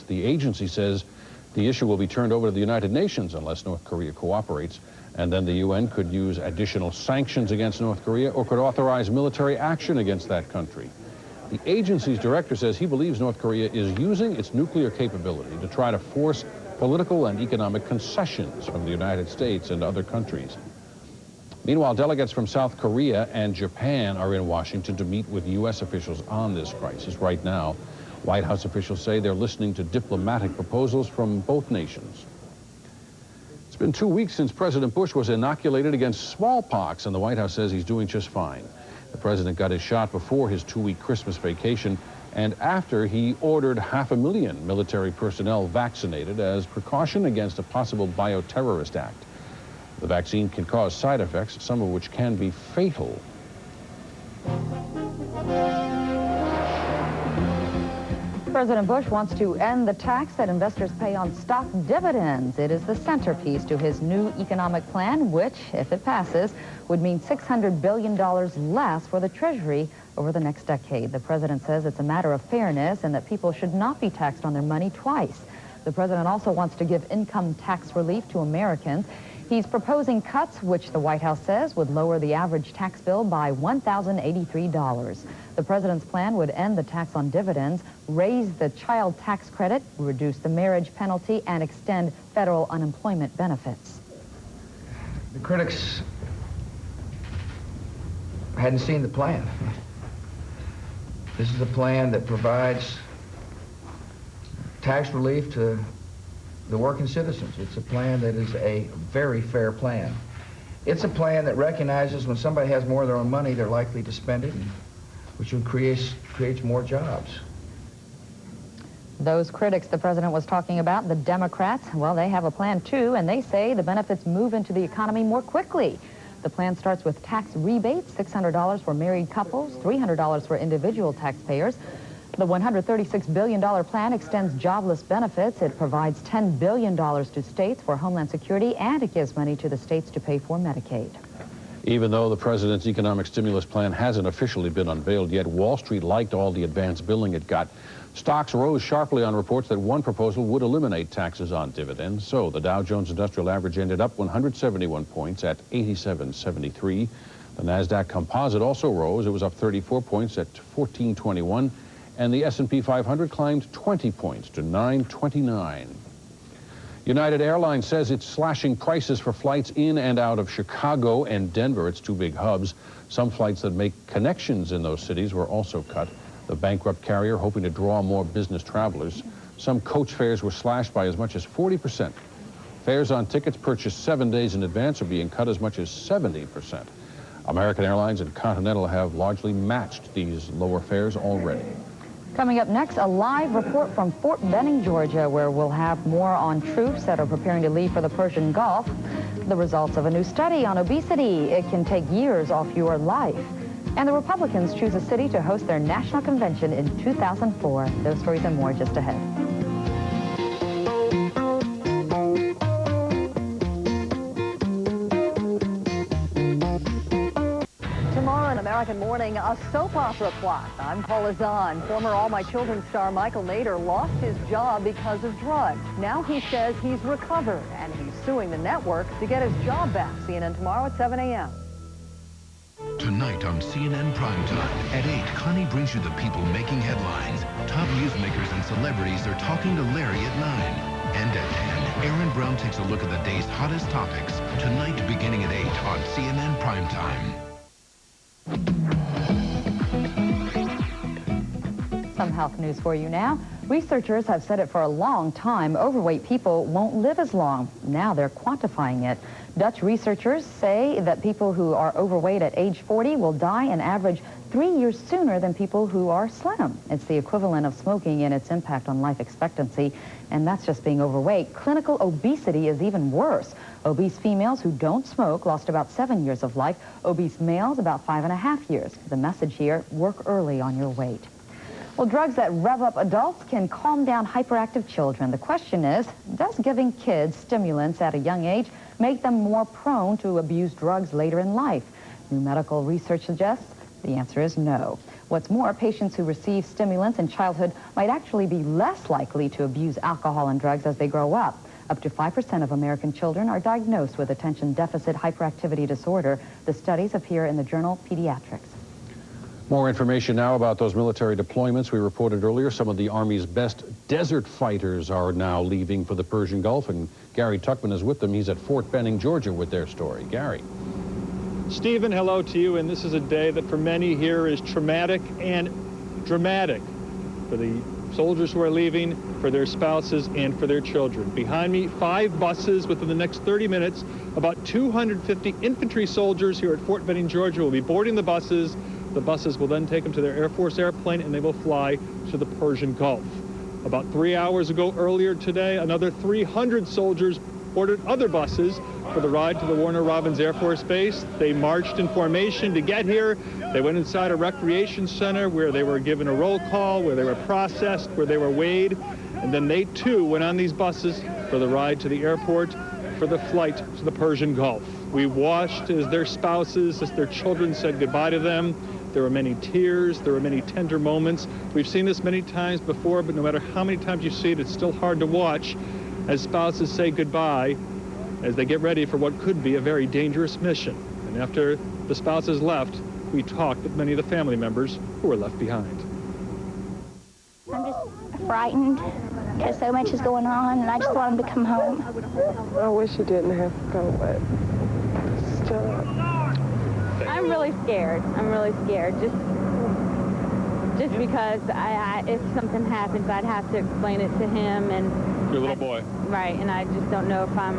The agency says the issue will be turned over to the United Nations unless North Korea cooperates, and then the UN could use additional sanctions against North Korea or could authorize military action against that country. The agency's director says he believes North Korea is using its nuclear capability to try to force political and economic concessions from the United States and other countries. Meanwhile, delegates from South Korea and Japan are in Washington to meet with U.S. officials on this crisis. Right now, White House officials say they're listening to diplomatic proposals from both nations. It's been 2 weeks since President Bush was inoculated against smallpox, and the White House says he's doing just fine. The president got his shot before his 2-week Christmas vacation and after he ordered 500,000 military personnel vaccinated as precaution against a possible bioterrorist act. The vaccine can cause side effects, some of which can be fatal. President Bush wants to end the tax that investors pay on stock dividends. It is the centerpiece to his new economic plan, which, if it passes, would mean $600 billion less for the Treasury over the next decade. The president says it's a matter of fairness and that people should not be taxed on their money twice. The president also wants to give income tax relief to Americans. He's proposing cuts which the White House says would lower the average tax bill by $1,083. The president's plan would end the tax on dividends, raise the child tax credit, reduce the marriage penalty, and extend federal unemployment benefits. The critics hadn't seen the plan. This is a plan that provides tax relief to the working citizens. It's a plan that is a very fair plan. It's a plan that recognizes when somebody has more of their own money, they're likely to spend it, which creates more jobs. Those critics the president was talking about, the Democrats, well, they have a plan too, and they say the benefits move into the economy more quickly. The plan starts with tax rebates, $600 for married couples, $300 for individual taxpayers. The $136 billion plan extends jobless benefits. It provides $10 billion to states for Homeland Security, and it gives money to the states to pay for Medicaid. Even though the president's economic stimulus plan hasn't officially been unveiled yet, Wall Street liked all the advance billing it got. Stocks rose sharply on reports that one proposal would eliminate taxes on dividends. So the Dow Jones Industrial Average ended up 171 points at 8773. The NASDAQ Composite also rose. It was up 34 points at 1421. And the S&P 500 climbed 20 points to 929. United Airlines says it's slashing prices for flights in and out of Chicago and Denver, its two big hubs. Some flights that make connections in those cities were also cut. The bankrupt carrier hoping to draw more business travelers. Some coach fares were slashed by as much as 40%. Fares on tickets purchased 7 days in advance are being cut as much as 70%. American Airlines and Continental have largely matched these lower fares already. Coming up next, a live report from Fort Benning, Georgia, where we'll have more on troops that are preparing to leave for the Persian Gulf. The results of a new study on obesity. It can take years off your life. And the Republicans choose a city to host their national convention in 2004. Those stories and more just ahead. American Morning, a soap opera plot. I'm Paula Zahn. Former All My Children star Michael Nader lost his job because of drugs. Now he says he's recovered, and he's suing the network to get his job back. CNN tomorrow at 7 a.m. Tonight on CNN Primetime, at 8, Connie brings you the people making headlines. Top newsmakers and celebrities are talking to Larry at 9. And at 10, Aaron Brown takes a look at the day's hottest topics. Tonight, beginning at 8 on CNN Primetime. Some health news for you now. Researchers have said it for a long time. Overweight people won't live as long. Now they're quantifying it. Dutch researchers say that people who are overweight at age 40 will die an average 3 years sooner than people who are slim. It's the equivalent of smoking in its impact on life expectancy, and that's just being overweight. Clinical obesity is even worse. Obese females who don't smoke lost about 7 years of life. Obese males about 5.5 years. The message here, work early on your weight. Well, drugs that rev up adults can calm down hyperactive children. The question is, does giving kids stimulants at a young age make them more prone to abuse drugs later in life? New medical research suggests the answer is no. What's more, patients who receive stimulants in childhood might actually be less likely to abuse alcohol and drugs as they grow up. Up to 5% of American children are diagnosed with attention deficit hyperactivity disorder. The studies appear in the journal Pediatrics. More information now about those military deployments. We reported earlier some of the Army's best desert fighters are now leaving for the Persian Gulf, and Gary Tuckman is with them. He's at Fort Benning, Georgia, with their story. Gary. Stephen, hello to you, and this is a day that for many here is traumatic and dramatic for the soldiers who are leaving, for their spouses, and for their children. Behind me, 5 buses within the next 30 minutes. About 250 infantry soldiers here at Fort Benning, Georgia will be boarding the buses. The buses will then take them to their Air Force airplane, and they will fly to the Persian Gulf. About 3 hours ago, earlier today, another 300 soldiers boarded other buses for the ride to the Warner Robins Air Force Base. They marched in formation to get here. They went inside a recreation center where they were given a roll call, where they were processed, where they were weighed, and then they too went on these buses for the ride to the airport, for the flight to the Persian Gulf. We watched as their spouses, as their children said goodbye to them. There were many tears, there were many tender moments. We've seen this many times before, but no matter how many times you see it, it's still hard to watch as spouses say goodbye as they get ready for what could be a very dangerous mission. And after the spouses left, we talked with many of the family members who were left behind. I'm just frightened because so much is going on, and I just want them to come home. I wish he didn't have to go, but still. I'm really scared. I'm really scared. Just because if something happens, I'd have to explain it to him, and Your little boy. Right, and I just don't know if I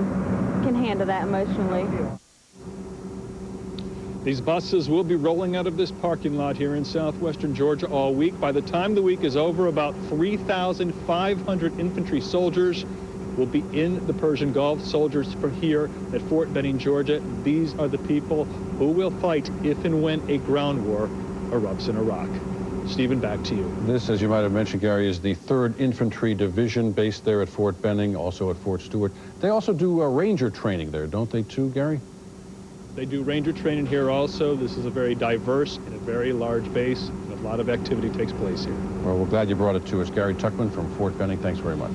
can handle that emotionally. These buses will be rolling out of this parking lot here in southwestern Georgia all week. By the time the week is over, about 3,500 infantry soldiers will be in the Persian Gulf. Soldiers from here at Fort Benning, Georgia. These are the people who will fight if and when a ground war erupts in Iraq. Stephen, back to you. This, as you might have mentioned, Gary, is the 3rd Infantry Division based there at Fort Benning, also at Fort Stewart. They also do ranger training there, don't they too, Gary? They do ranger training here also. This is a very diverse and a very large base, and a lot of activity takes place here. Well, we're glad you brought it to us. Gary Tuckman from Fort Benning, thanks very much.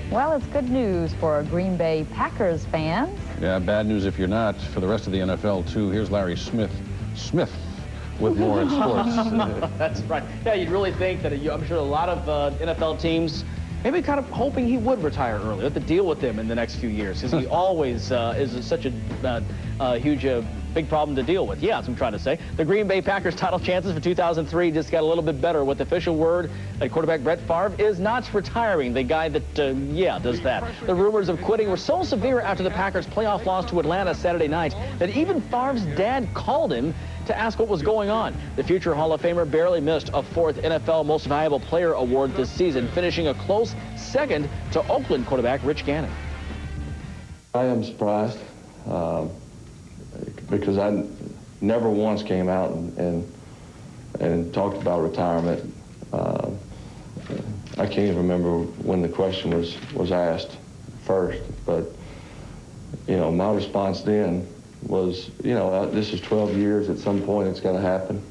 Well, it's good news for Green Bay Packers fans. Yeah, bad news if you're not. For the rest of the NFL, too. Here's Larry Smith with more in sports. That's right. Yeah, you'd really think that I'm sure a lot of NFL teams maybe kind of hoping he would retire early. Have to deal with him in the next few years because he always is such a huge, big problem to deal with. Yeah, that's what I'm trying to say. The Green Bay Packers title chances for 2003 just got a little bit better with official word that quarterback Brett Favre is not retiring. The guy that, does that. The rumors of quitting were so severe after the Packers' playoff loss to Atlanta Saturday night that even Favre's dad called him to ask what was going on. The future Hall of Famer barely missed a 4th NFL Most Valuable Player award this season, finishing a close second to Oakland quarterback Rich Gannon. I am surprised because I never once came out and talked about retirement. I can't even remember when the question was asked first, but my response then was, this is 12 years. At some point, it's going to happen.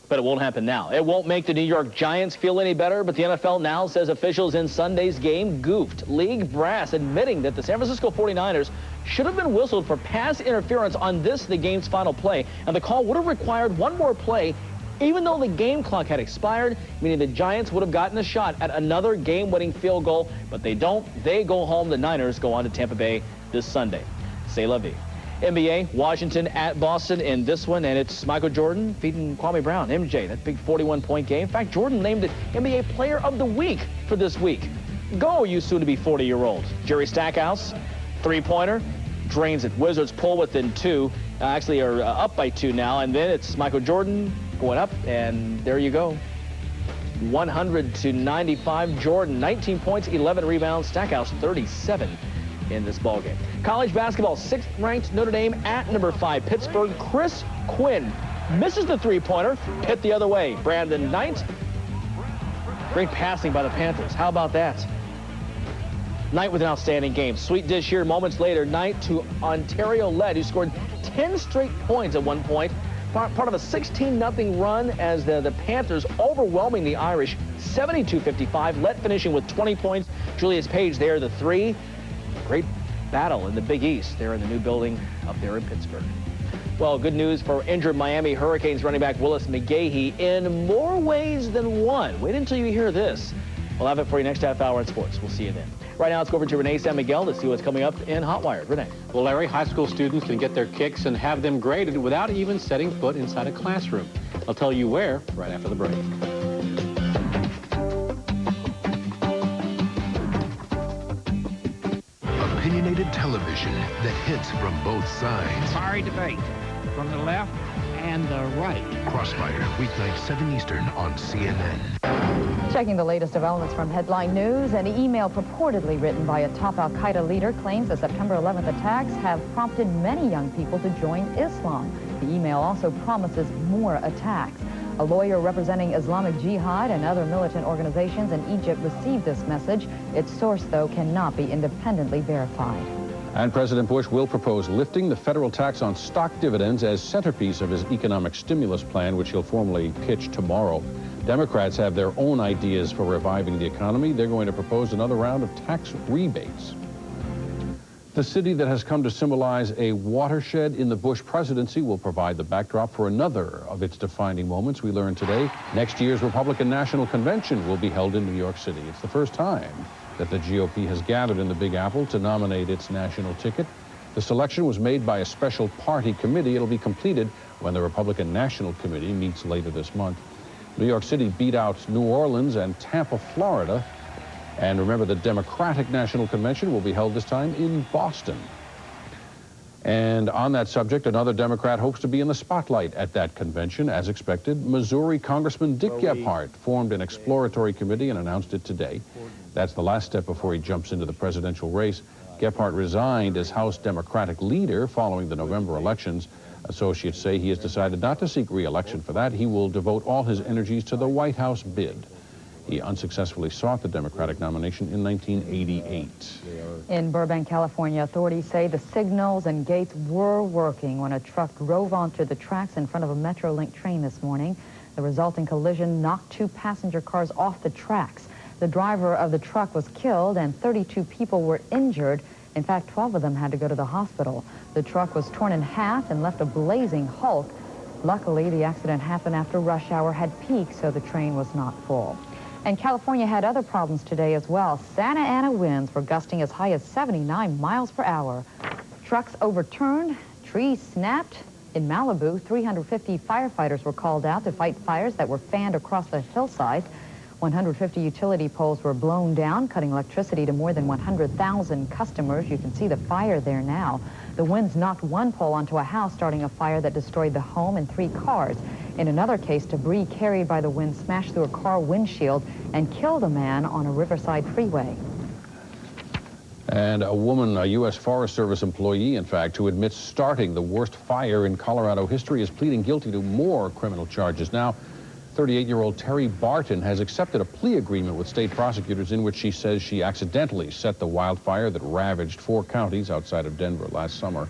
But it won't happen now. It won't make the New York Giants feel any better, but the NFL now says officials in Sunday's game goofed. League brass admitting that the San Francisco 49ers should have been whistled for pass interference on the game's final play, and the call would have required one more play, even though the game clock had expired, meaning the Giants would have gotten a shot at another game-winning field goal, but they don't. They go home. The Niners go on to Tampa Bay this Sunday. C'est la vie. NBA, Washington at Boston in this one, and it's Michael Jordan feeding Kwame Brown. MJ, that big 41-point game. In fact, Jordan named it NBA Player of the Week for this week. Go, you soon-to-be 40-year-old. Jerry Stackhouse, three-pointer, drains it. Wizards pull within 2, actually are up by 2 now, and then it's Michael Jordan going up, and there you go. 100-95, Jordan, 19 points, 11 rebounds, Stackhouse 37 in this ballgame. College basketball, 6th-ranked Notre Dame at number 5, Pittsburgh. Chris Quinn misses the three-pointer. Pitt the other way. Brandon Knight. Great passing by the Panthers. How about that? Knight with an outstanding game. Sweet dish here moments later. Knight to Ontario led, who scored 10 straight points at one point. Part of a 16-0 run as the Panthers overwhelming the Irish 72-55. Lett finishing with 20 points. Julius Page there, the 3. Great battle in the Big East there in the new building up there in Pittsburgh. Well, good news for injured Miami Hurricanes running back Willis McGahee in more ways than one. Wait until you hear this. We'll have it for you next half hour in sports. We'll see you then. Right now, let's go over to Renee San Miguel to see what's coming up in Hot Wired. Renee. Well, Larry, high school students can get their kicks and have them graded without even setting foot inside a classroom. I'll tell you where right after the break. Opinionated television that hits from both sides. Fiery debate from the left and the right. Crossfire, weeknight 7 Eastern on CNN. Checking the latest developments from Headline News, an email purportedly written by a top al-Qaeda leader claims the September 11th attacks have prompted many young people to join Islam. The email also promises more attacks. A lawyer representing Islamic Jihad and other militant organizations in Egypt received this message. Its source, though, cannot be independently verified. And President Bush will propose lifting the federal tax on stock dividends as centerpiece of his economic stimulus plan, which he'll formally pitch tomorrow. Democrats have their own ideas for reviving the economy. They're going to propose another round of tax rebates. The city that has come to symbolize a watershed in the Bush presidency will provide the backdrop for another of its defining moments. We learned today next year's Republican National Convention will be held in New York City. It's the first time that the GOP has gathered in the Big Apple to nominate its national ticket. The selection was made by a special party committee. It'll be completed when the Republican National Committee meets later this month. New York City beat out New Orleans and Tampa, Florida. And remember, the Democratic National Convention will be held this time in Boston. And on that subject, another Democrat hopes to be in the spotlight at that convention. As expected, Missouri Congressman Dick Gephardt formed an exploratory committee and announced it today. That's the last step before he jumps into the presidential race. Gephardt resigned as House Democratic leader following the November elections. Associates say he has decided not to seek re-election for that. He will devote all his energies to the White House bid. He unsuccessfully sought the Democratic nomination in 1988. In Burbank, California, authorities say the signals and gates were working when a truck drove onto the tracks in front of a Metrolink train this morning. The resulting collision knocked 2 passenger cars off the tracks. The driver of the truck was killed and 32 people were injured. In fact, 12 of them had to go to the hospital. The truck was torn in half and left a blazing hulk. Luckily, the accident happened after rush hour had peaked, so the train was not full. And California had other problems today as well. Santa Ana winds were gusting as high as 79 miles per hour. Trucks overturned, trees snapped. In Malibu, 350 firefighters were called out to fight fires that were fanned across the hillside. 150 utility poles were blown down, cutting electricity to more than 100,000 customers. You can see the fire there now. The winds knocked one pole onto a house, starting a fire that destroyed the home and 3 cars. In another case, debris carried by the wind smashed through a car windshield and killed a man on a Riverside freeway. And a woman, a U.S. Forest Service employee, in fact, who admits starting the worst fire in Colorado history, is pleading guilty to more criminal charges. Now, 38-year-old Terry Barton has accepted a plea agreement with state prosecutors in which she says she accidentally set the wildfire that ravaged 4 counties outside of Denver last summer.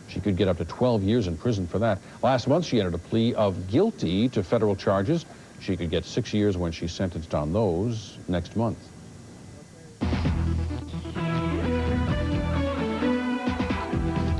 She could get up to 12 years in prison for that. Last month, she entered a plea of guilty to federal charges. She could get 6 years when she's sentenced on those next month.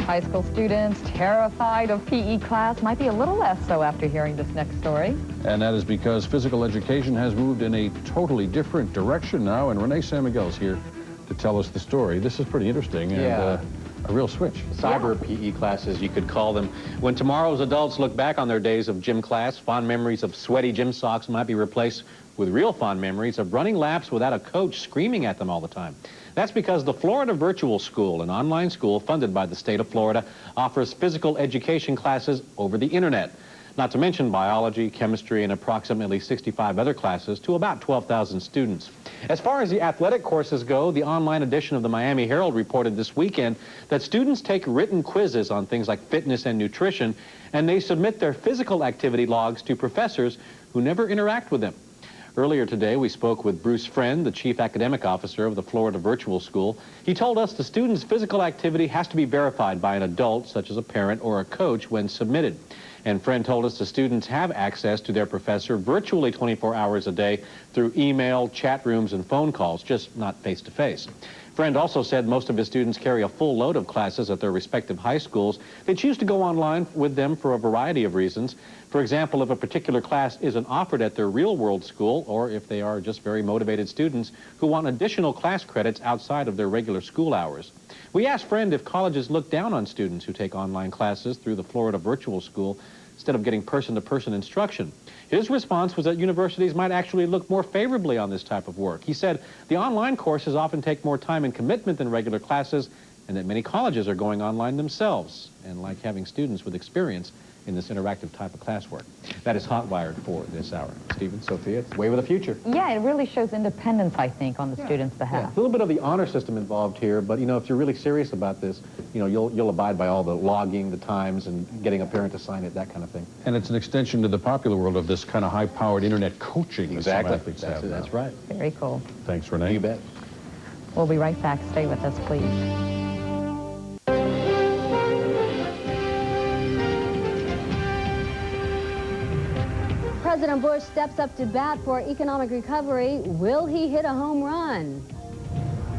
High school students terrified of PE class might be a little less so after hearing this next story. And that is because physical education has moved in a totally different direction now, and Renee San Miguel's here to tell us the story. This is pretty interesting and a real switch. Cyber PE classes, you could call them. When tomorrow's adults look back on their days of gym class, fond memories of sweaty gym socks might be replaced with real fond memories of running laps without a coach screaming at them all the time. That's because the Florida Virtual School, an online school funded by the state of Florida, offers physical education classes over the internet. Not to mention biology, chemistry, and approximately 65 other classes to about 12,000 students. As far as the athletic courses go, the online edition of the Miami Herald reported this weekend that students take written quizzes on things like fitness and nutrition, and they submit their physical activity logs to professors who never interact with them. Earlier today, we spoke with Bruce Friend, the Chief Academic Officer of the Florida Virtual School. He told us the student's physical activity has to be verified by an adult, such as a parent or a coach, when submitted. And Friend told us the students have access to their professor virtually 24 hours a day through email, chat rooms, and phone calls, just not face-to-face. Friend also said most of his students carry a full load of classes at their respective high schools. They choose to go online with them for a variety of reasons. For example, if a particular class isn't offered at their real-world school, or if they are just very motivated students who want additional class credits outside of their regular school hours. We asked Friend if colleges look down on students who take online classes through the Florida Virtual School instead of getting person-to-person instruction. His response was that universities might actually look more favorably on this type of work. He said the online courses often take more time and commitment than regular classes, and that many colleges are going online themselves and like having students with experience in this interactive type of classwork. That is Hotwired for this hour. Stephen, Sophia, it's way with the future. Yeah, it really shows independence, I think, on the students' behalf. Yeah, a little bit of the honor system involved here, but you know, if you're really serious about this, you know, you'll abide by all the logging, the times, and getting a parent to sign it, that kind of thing. And it's an extension to the popular world of this kind of high-powered internet coaching that some athletes have now. That's right. Very cool. Thanks, Renee. You bet. We'll be right back. Stay with us, please. President Bush steps up to bat for economic recovery. Will he hit a home run?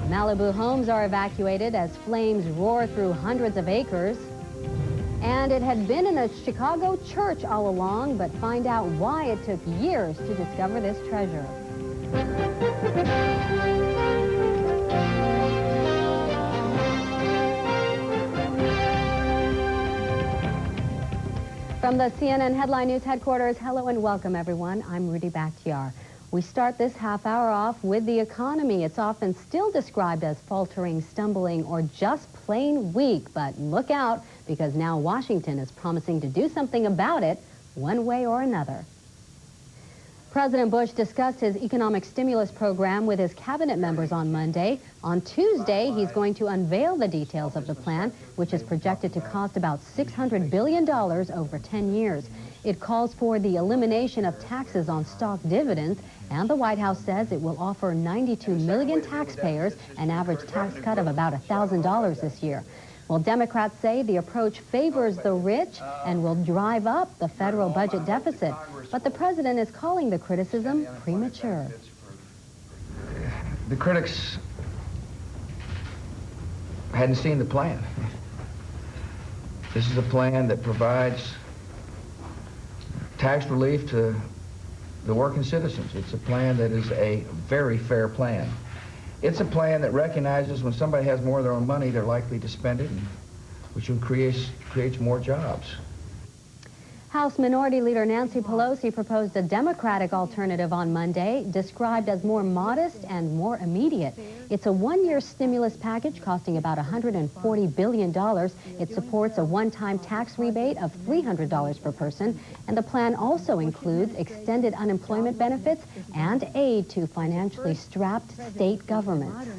Malibu homes are evacuated as flames roar through hundreds of acres. And it had been in a Chicago church all along, but find out why it took years to discover this treasure. From the CNN Headline News headquarters, hello and welcome, everyone. I'm Rudy Bakhtiar. We start this half hour off with the economy. It's often still described as faltering, stumbling, or just plain weak. But look out, because now Washington is promising to do something about it one way or another. President Bush discussed his economic stimulus program with his cabinet members on Monday. On Tuesday, he's going to unveil the details of the plan, which is projected to cost about $600 billion over 10 years. It calls for the elimination of taxes on stock dividends, and the White House says it will offer 92 million taxpayers an average tax cut of about $1,000 this year. Well, Democrats say the approach favors the rich and will drive up the federal budget deficit. But the president is calling the criticism premature. The critics hadn't seen the plan. This is a plan that provides tax relief to the working citizens. It's a plan that is a very fair plan. It's a plan that recognizes when somebody has more of their own money, they're likely to spend it, which creates more jobs. House Minority Leader Nancy Pelosi proposed a Democratic alternative on Monday, described as more modest and more immediate. It's a one-year stimulus package costing about $140 billion. It supports a one-time tax rebate of $300 per person, and the plan also includes extended unemployment benefits and aid to financially strapped state governments.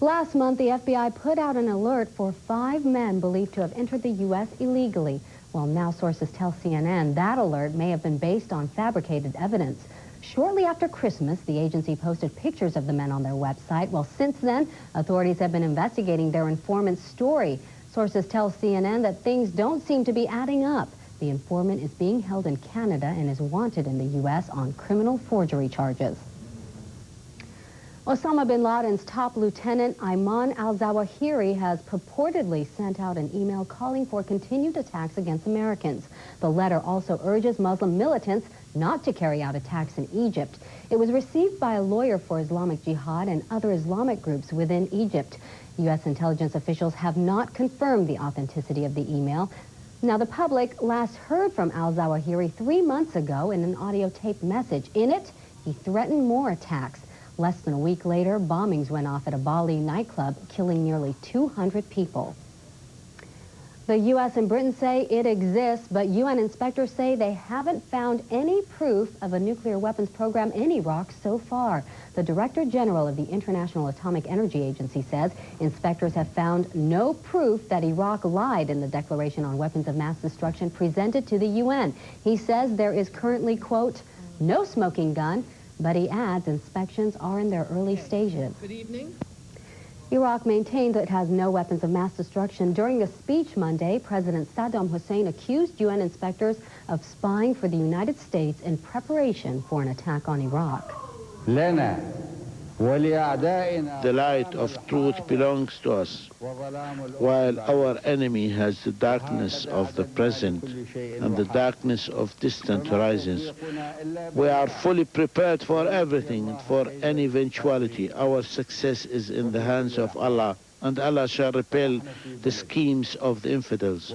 Last month, the FBI put out an alert for 5 men believed to have entered the U.S. illegally. Well, now sources tell CNN that alert may have been based on fabricated evidence. Shortly after Christmas, the agency posted pictures of the men on their website. Well, since then, authorities have been investigating their informant's story. Sources tell CNN that things don't seem to be adding up. The informant is being held in Canada and is wanted in the U.S. on criminal forgery charges. Osama bin Laden's top lieutenant, Ayman al-Zawahiri, has purportedly sent out an email calling for continued attacks against Americans. The letter also urges Muslim militants not to carry out attacks in Egypt. It was received by a lawyer for Islamic Jihad and other Islamic groups within Egypt. U.S. intelligence officials have not confirmed the authenticity of the email. Now, the public last heard from al-Zawahiri 3 months ago in an audio taped message. In it, he threatened more attacks. Less than a week later, bombings went off at a Bali nightclub, killing nearly 200 people. The U.S. and Britain say it exists, but UN inspectors say they haven't found any proof of a nuclear weapons program in Iraq so far. The Director General of the International Atomic Energy Agency says inspectors have found no proof that Iraq lied in the Declaration on Weapons of Mass Destruction presented to the UN. He says there is currently, quote, no smoking gun, but he adds inspections are in their early stages. Good evening. Iraq maintained that it has no weapons of mass destruction. During a speech Monday, President Saddam Hussein accused UN inspectors of spying for the United States in preparation for an attack on Iraq. The light of truth belongs to us, while our enemy has the darkness of the present and the darkness of distant horizons. We are fully prepared for everything and for any eventuality. Our success is in the hands of Allah, and Allah shall repel the schemes of the infidels.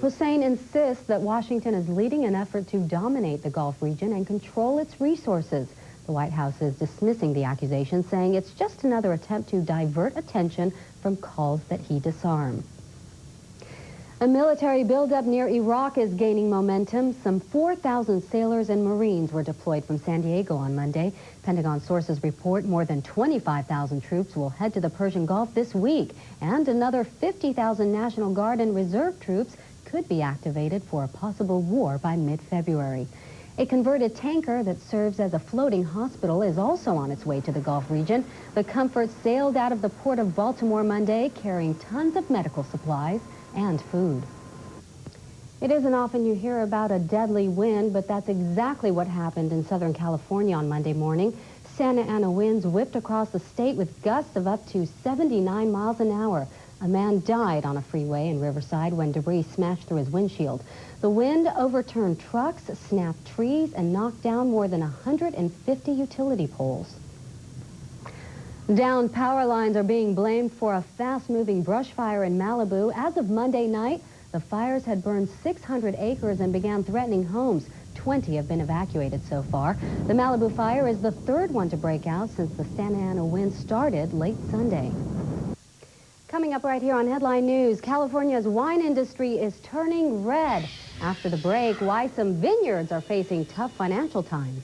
Hussein insists that Washington is leading an effort to dominate the Gulf region and control its resources. The White House is dismissing the accusation, saying it's just another attempt to divert attention from calls that he disarm. A military buildup near Iraq is gaining momentum. Some 4,000 sailors and Marines were deployed from San Diego on Monday. Pentagon sources report more than 25,000 troops will head to the Persian Gulf this week, and another 50,000 National Guard and Reserve troops could be activated for a possible war by mid-February. A converted tanker that serves as a floating hospital is also on its way to the Gulf region. The Comfort sailed out of the port of Baltimore Monday, carrying tons of medical supplies and food. It isn't often you hear about a deadly wind, but that's exactly what happened in Southern California on Monday morning. Santa Ana winds whipped across the state with gusts of up to 79 miles an hour. A man died on a freeway in Riverside when debris smashed through his windshield. The wind overturned trucks, snapped trees, and knocked down more than 150 utility poles. Downed power lines are being blamed for a fast-moving brush fire in Malibu. As of Monday night, the fires had burned 600 acres and began threatening homes. 20 have been evacuated so far. The Malibu fire is the third one to break out since the Santa Ana wind started late Sunday. Coming up right here on Headline News, California's wine industry is turning red. After the break, why some vineyards are facing tough financial times.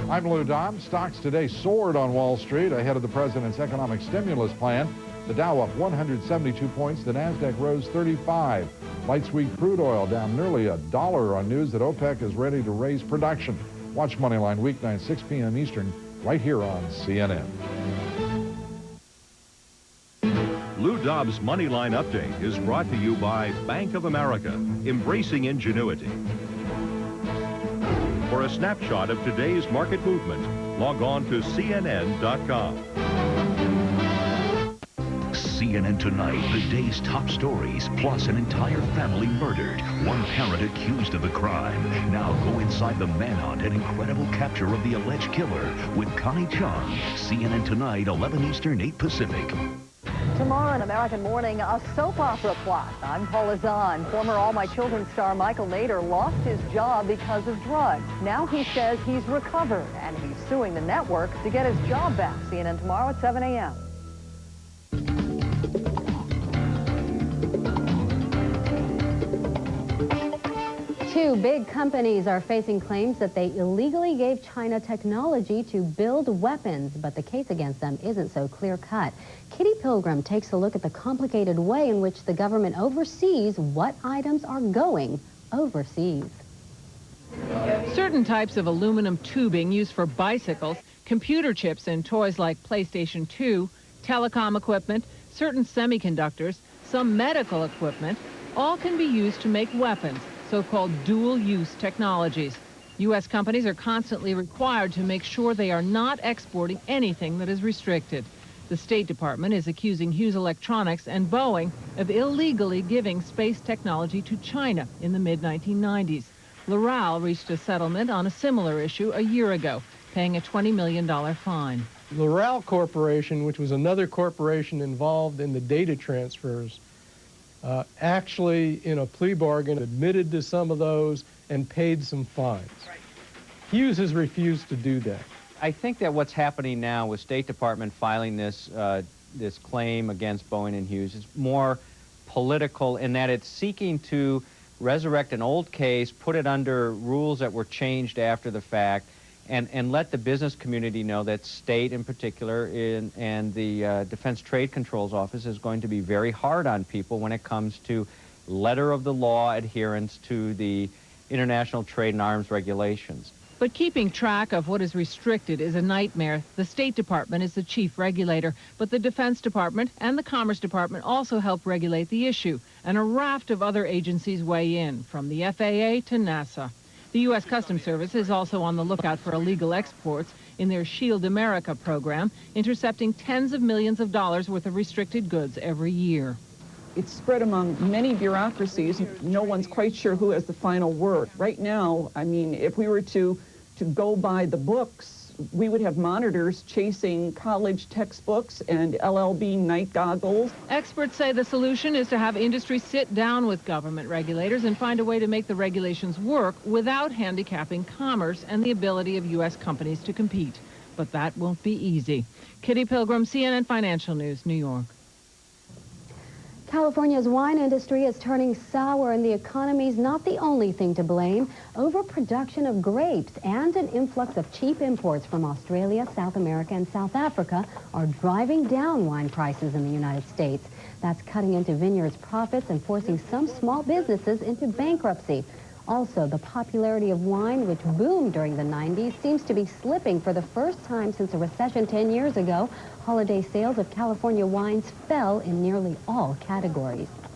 I'm Lou Dobbs. Stocks today soared on Wall Street ahead of the president's economic stimulus plan. The Dow up 172 points. The Nasdaq rose 35. Light sweet crude oil down nearly $1 on news that OPEC is ready to raise production. Watch Moneyline weeknight 6 p.m. Eastern right here on CNN. Lou Dobbs' Moneyline Update is brought to you by Bank of America, embracing ingenuity. For a snapshot of today's market movement, log on to CNN.com. CNN Tonight, the day's top stories, plus an entire family murdered. One parent accused of the crime. Now go inside the manhunt and incredible capture of the alleged killer with Connie Chung. CNN Tonight, 11 Eastern, 8 Pacific. Tomorrow in American Morning, a soap opera plot. I'm Paula Zahn. Former All My Children star Michael Nader lost his job because of drugs. Now he says he's recovered, and he's suing the network to get his job back. CNN tomorrow at 7 a.m. Two big companies are facing claims that they illegally gave China technology to build weapons, but the case against them isn't so clear-cut. Kitty Pilgrim takes a look at the complicated way in which the government oversees what items are going overseas. Certain types of aluminum tubing used for bicycles, computer chips in toys like PlayStation 2, telecom equipment, certain semiconductors, some medical equipment, all can be used to make weapons, so-called dual-use technologies. U.S. companies are constantly required to make sure they are not exporting anything that is restricted. The State Department is accusing Hughes Electronics and Boeing of illegally giving space technology to China in the mid-1990s. L'Oreal reached a settlement on a similar issue a year ago, paying a $20 million fine. L'Oreal Corporation, which was another corporation involved in the data transfers, actually, in a plea bargain, admitted to some of those and paid some fines. Hughes has refused to do that. I think that what's happening now with State Department filing this claim against Boeing and Hughes is more political in that it's seeking to resurrect an old case, put it under rules that were changed after the fact, and let the business community know that state in particular and the Defense Trade Control's office is going to be very hard on people when it comes to letter of the law adherence to the international trade and arms regulations. But keeping track of what is restricted is a nightmare. The State Department is the chief regulator, but the Defense Department and the Commerce Department also help regulate the issue, and a raft of other agencies weigh in, from the FAA to NASA. The U.S. Customs Service is also on the lookout for illegal exports in their Shield America program, intercepting tens of millions of dollars worth of restricted goods every year. It's spread among many bureaucracies. No one's quite sure who has the final word. Right now, I mean, if we were to go by the books, we would have monitors chasing college textbooks and LLB night goggles. Experts say the solution is to have industry sit down with government regulators and find a way to make the regulations work without handicapping commerce and the ability of U.S. companies to compete. But that won't be easy. Kitty Pilgrim, CNN Financial News, New York. California's wine industry is turning sour, and the economy's not the only thing to blame. Overproduction of grapes and an influx of cheap imports from Australia, South America, and South Africa are driving down wine prices in the United States. That's cutting into vineyards' profits and forcing some small businesses into bankruptcy. Also, the popularity of wine, which boomed during the 90s, seems to be slipping for the first time since a recession 10 years ago. Holiday sales of California wines fell in nearly all categories.